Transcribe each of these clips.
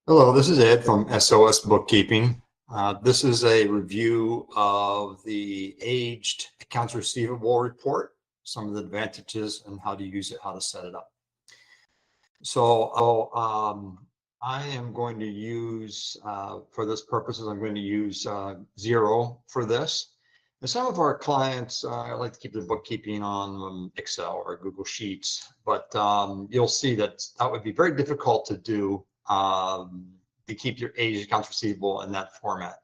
Hello, this is Ed from SOS Bookkeeping. This is a review of the aged accounts receivable report, some of the advantages and how to use it, how to set it up. I am going to use, for this purposes, I'm going to use Xero for this. And some of our clients like to keep their bookkeeping on Excel or Google Sheets, but you'll see that that would be very difficult to do, to keep your aged accounts receivable in that format.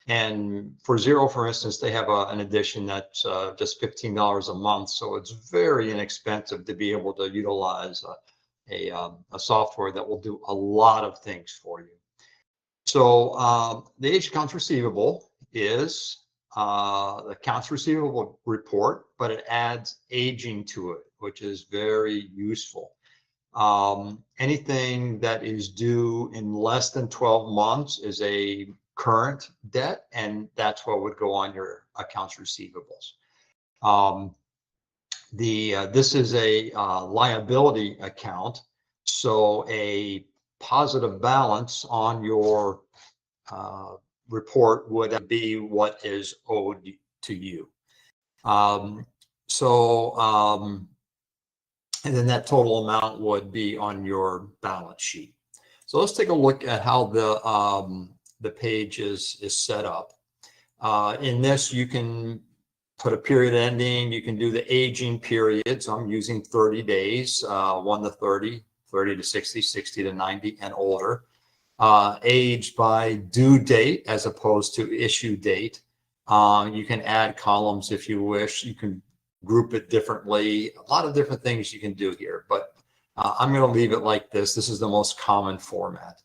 And for Xero, for instance, they have an edition that's just $15 a month. So it's very inexpensive to be able to utilize a software that will do a lot of things for you. So the aged accounts receivable is the accounts receivable report, but it adds aging to it, which is very useful. Anything that is due in less than 12 months is a current debt, and that's what would go on your accounts receivables. This is a liability account, so a positive balance on your report would be what is owed to you. And then that total amount would be on your balance sheet. So let's take a look at how the page is set up. In this, you can put a period ending. You can do the aging period. So I'm using 30 days, 1 to 30, 30 to 60, 60 to 90, and older. Age by due date as opposed to issue date. You can add columns if you wish. You can group it differently. A lot of different things you can do here, but I'm going to leave it like this. This is the most common format.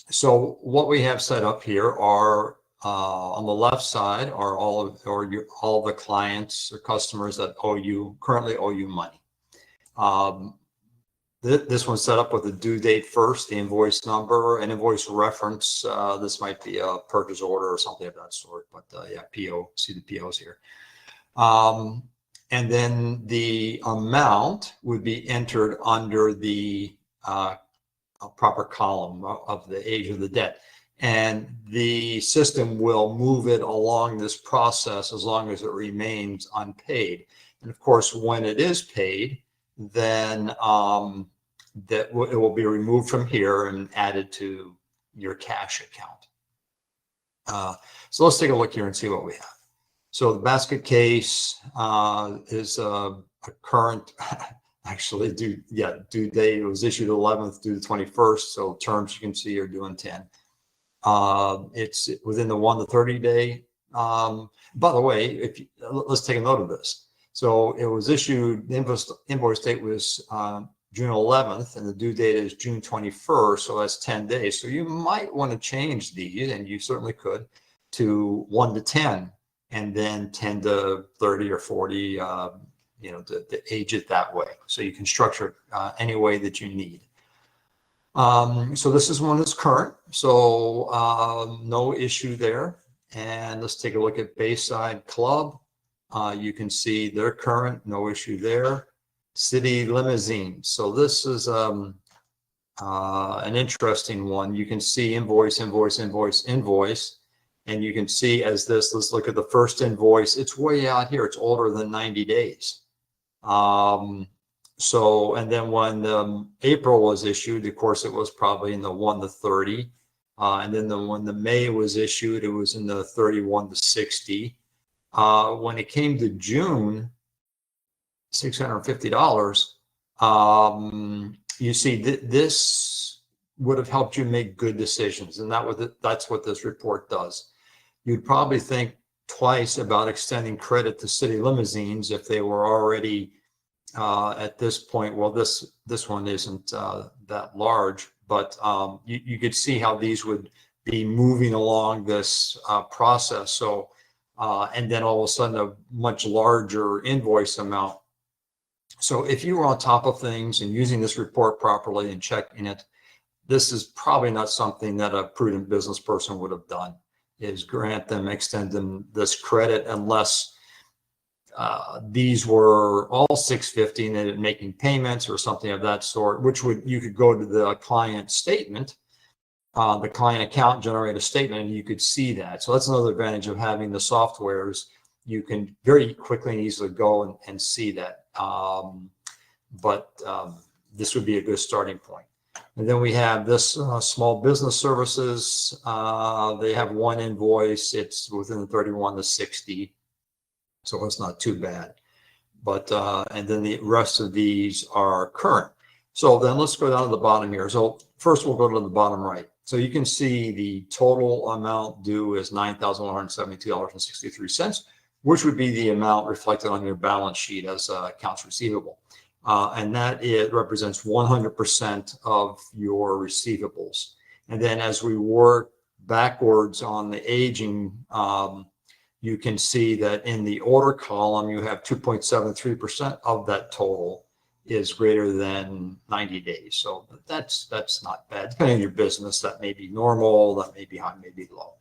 So what we have set up here are on the left side are all the clients or customers that currently owe you money. This one's set up with the due date first, the invoice number, an invoice reference. This might be a purchase order or something of that sort, but yeah, PO, see the POs here. And then the amount would be entered under the proper column of the age of the debt. And the system will move it along this process as long as it remains unpaid. And of course, when it is paid, then it will be removed from here and added to your cash account. So let's take a look here and see what we have. So the basket case is a current, actually due date. It was issued 11th, due the 21st. So terms you can see are due in 10. It's within the 1 to 30 day. By the way, let's take a note of this. So it was issued, the invoice date was June 11th, and the due date is June 21st. So that's 10 days. So you might want to change these, and you certainly could, to 1 to 10. And then 10 to 30 or 40, to age it that way. So you can structure it any way that you need. So this is one that's current, so no issue there. And let's take a look at Bayside Club. You can see they're current, no issue there. City Limousine. So this is an interesting one. You can see invoice, invoice, invoice, invoice. And you can see as this, let's look at the first invoice. It's way out here. It's older than 90 days. And then when April was issued, of course, it was probably in the 1 to 30. And then when the May was issued, it was in the 31 to 60. When it came to June, $650, you see this would have helped you make good decisions. And that's what this report does. You'd probably think twice about extending credit to City Limousines if they were already at this point. Well, this one isn't that large, but you could see how these would be moving along this process. So, and then all of a sudden a much larger invoice amount. So if you were on top of things and using this report properly and checking it, this is probably not something that a prudent business person would have done, is extend them this credit unless these were all 650 and then making payments or something of that sort, which you could go to the client statement, the client account, generate a statement, and you could see that. So that's another advantage of having the softwares. You can very quickly and easily go and see that. This would be a good starting point. And then we have this small business services. They have one invoice. It's within the 31 to 60. So it's not too bad. But and then the rest of these are current. So then let's go down to the bottom here. So first we'll go to the bottom right. So you can see the total amount due is $9,172.63, which would be the amount reflected on your balance sheet as accounts receivable. And that it represents 100% of your receivables. And then as we work backwards on the aging, you can see that in the order column, you have 2.73% of that total is greater than 90 days. So that's not bad. Depending on your business, that may be normal, that may be high, may be low.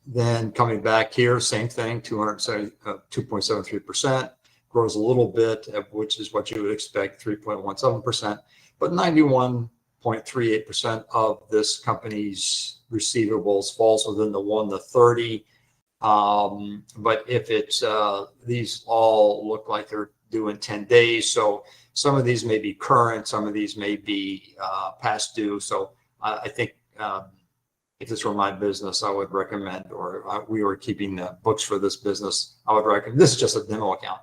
Then coming back here, same thing, 2.73%. Grows a little bit, which is what you would expect, 3.17%, but 91.38% of this company's receivables falls within the 1 to 30. But if it's, these all look like they're due in 10 days. So some of these may be current, some of these may be past due. So I think if this were my business, I would recommend, or we were keeping the books for this business, I would recommend, this is just a demo account.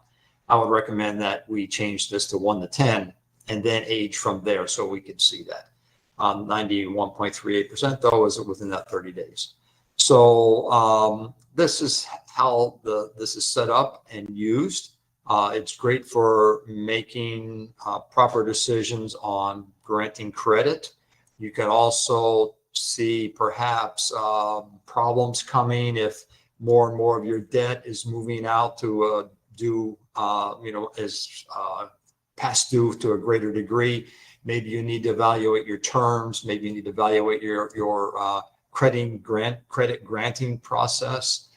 I would recommend that we change this to 1 to 10 and then age from there so we could see that. 91.38% though is within that 30 days. So this is how this is set up and used. It's great for making proper decisions on granting credit. You can also see perhaps problems coming if more and more of your debt is moving out to due, is past due to a greater degree. Maybe you need to evaluate your terms. Maybe you need to evaluate your credit granting process.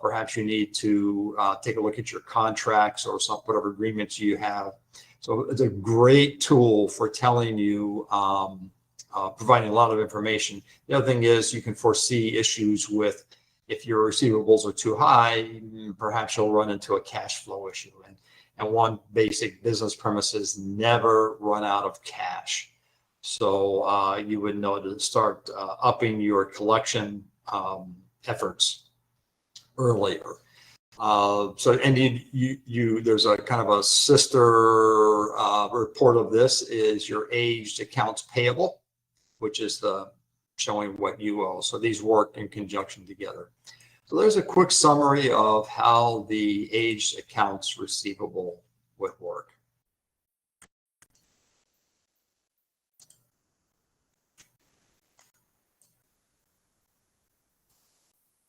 Perhaps you need to take a look at your contracts or whatever agreements you have. So it's a great tool for telling you, providing a lot of information. The other thing is you can foresee issues with, if your receivables are too high, perhaps you'll run into a cash flow issue. And one basic business premise is never run out of cash. So you would know to start upping your collection efforts earlier. There's a kind of a sister report of this is your aged accounts payable, which is showing what you owe. So these work in conjunction together. So there's a quick summary of how the aged accounts receivable